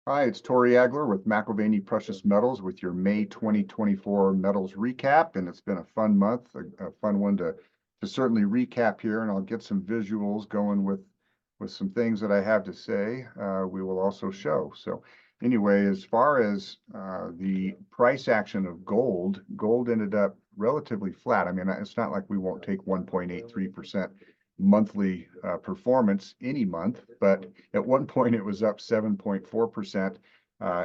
Hi, it's Tori Agler with McIlvaney Precious Metals with your May 2024 metals recap. And it's been a fun month, a fun one to certainly recap here. And I'll get some visuals going with some things that I have to say. We will also show. So anyway, as far as the price action of gold ended up relatively flat. I mean, it's not like we won't take 1.83% monthly performance any month, but at one point it was up 7.4%,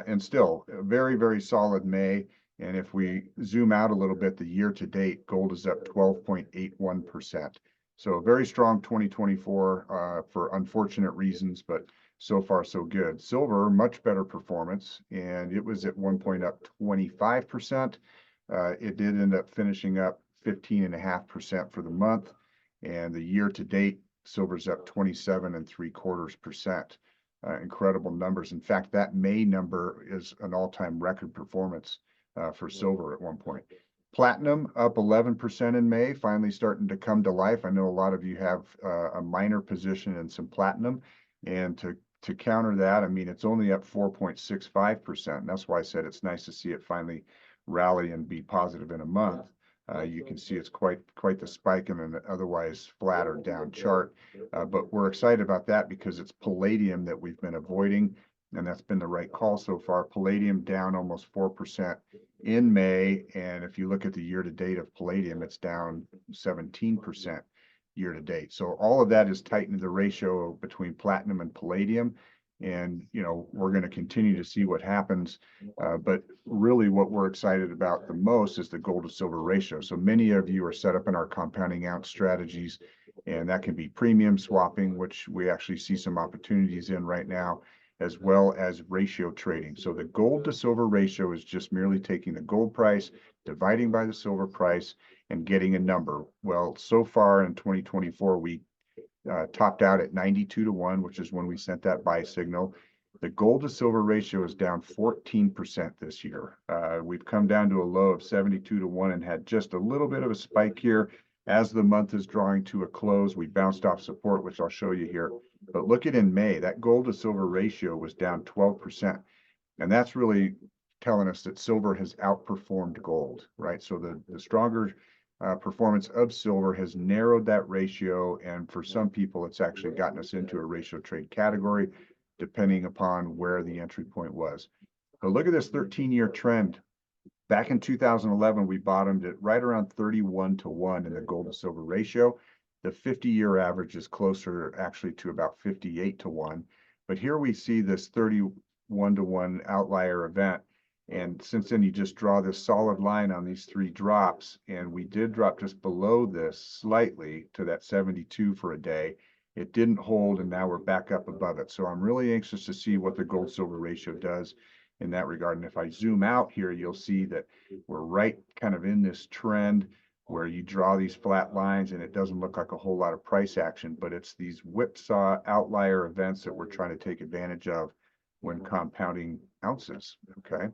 and still a very, very solid May. And if we zoom out a little bit, the year to date, gold is up 12.81%. So a very strong 2024 for unfortunate reasons, but so far so good. Silver, much better performance, and it was at one point up 25%. It did end up finishing up 15.5% for the month. And the year to date, silver's up 27.75%. Incredible numbers. In fact, that May number is an all-time record performance for silver at one point. Platinum up 11% in May, finally starting to come to life. I know a lot of you have a minor position in some platinum, and to counter that, I mean, it's only up 4.65%. And that's why I said it's nice to see it finally rally and be positive in a month. You can see it's quite the spike in an otherwise flat or down chart. But we're excited about that because it's palladium that we've been avoiding, and that's been the right call so far. Palladium down almost 4% in May, and if you look at the year to date of palladium, it's down 17% year to date. So all of that is tightening the ratio between platinum and palladium. And, we're going to continue to see what happens. But really what we're excited about the most is the gold to silver ratio. So many of you are set up in our compounding ounce strategies, and that can be premium swapping, which we actually see some opportunities in right now, as well as ratio trading. So the gold to silver ratio is just merely taking the gold price, dividing by the silver price, and getting a number. Well, so far in 2024, we topped out at 92 to 1, which is when we sent that buy signal. The gold to silver ratio is down 14% this year. We've come down to a low of 72 to 1 and had just a little bit of a spike here. As the month is drawing to a close, we bounced off support, which I'll show you here. But look at in May, that gold to silver ratio was down 12%. And that's really telling us that silver has outperformed gold, right? So the stronger performance of silver has narrowed that ratio. And for some people, it's actually gotten us into a ratio trade category, depending upon where the entry point was. But look at this 13-year trend. Back in 2011, we bottomed at right around 31 to 1 in the gold to silver ratio. The 50-year average is closer actually to about 58 to 1. But here we see this 31 to 1 outlier event. And since then, you just draw this solid line on these three drops. And we did drop just below this slightly to that 72 for a day. It didn't hold, and now we're back up above it. So I'm really anxious to see what the gold silver ratio does in that regard. And if I zoom out here, you'll see that we're right kind of in this trend where you draw these flat lines and it doesn't look like a whole lot of price action, but it's these whipsaw outlier events that we're trying to take advantage of when compounding ounces. Okay.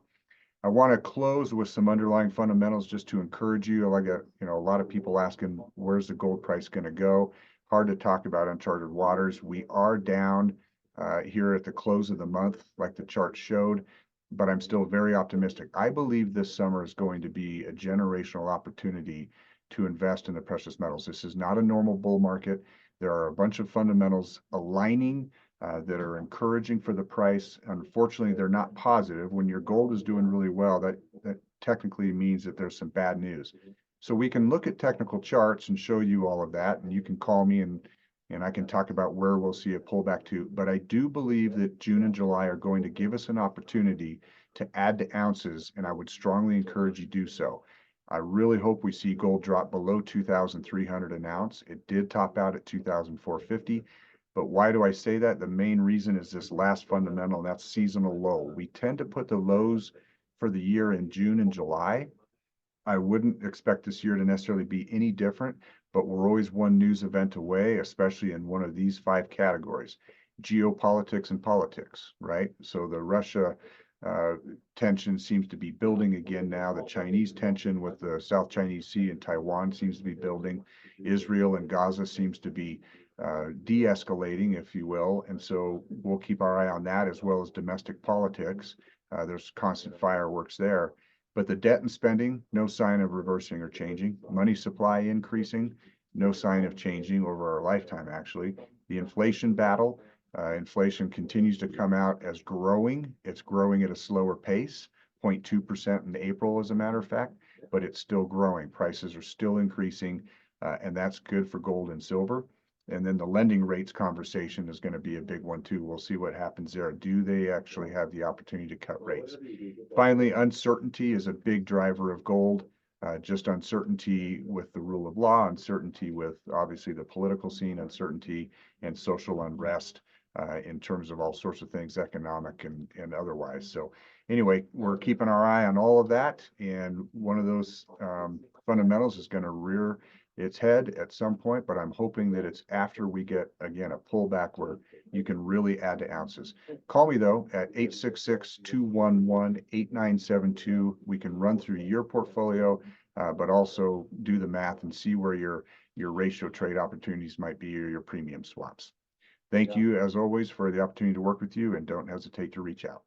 I want to close with some underlying fundamentals just to encourage you. Like a lot of people asking, where's the gold price going to go? Hard to talk about uncharted waters. We are down here at the close of the month, like the chart showed, but I'm still very optimistic. I believe this summer is going to be a generational opportunity to invest in the precious metals. This is not a normal bull market. There are a bunch of fundamentals aligning that are encouraging for the price. Unfortunately, they're not positive. When your gold is doing really well, that technically means that there's some bad news. So we can look at technical charts and show you all of that, and you can call me and I can talk about where we'll see a pullback to. But I do believe that June and July are going to give us an opportunity to add to ounces, and I would strongly encourage you do so. I really hope we see gold drop below 2,300 an ounce. It did top out at 2,450. But why do I say that? The main reason is this last fundamental, and that's seasonal low. We tend to put the lows for the year in June and July. I wouldn't expect this year to necessarily be any different, but we're always one news event away, especially in one of these five categories: geopolitics and politics, right? So the Russia tension seems to be building again now. The Chinese tension with the South Chinese Sea and Taiwan seems to be building. Israel and Gaza seems to be de-escalating, if you will. And so we'll keep our eye on that as well as domestic politics. There's constant fireworks there. But the debt and spending, no sign of reversing or changing. Money supply increasing, no sign of changing over our lifetime, actually. The inflation battle, inflation continues to come out as growing. It's growing at a slower pace, 0.2% in April, as a matter of fact, but it's still growing. Prices are still increasing, and that's good for gold and silver. And then the lending rates conversation is going to be a big one too. We'll see what happens there. Do they actually have the opportunity to cut rates? Finally, uncertainty is a big driver of gold. Just uncertainty with the rule of law, uncertainty with obviously the political scene, uncertainty and social unrest in terms of all sorts of things, economic and otherwise. So anyway, we're keeping our eye on all of that. And one of those fundamentals is going to rear its head at some point, but I'm hoping that it's after we get, again, a pullback where you can really add to ounces. Call me though at 866-211-8972. We can run through your portfolio, but also do the math and see where your ratio trade opportunities might be or your premium swaps. Thank you as always for the opportunity to work with you, and don't hesitate to reach out.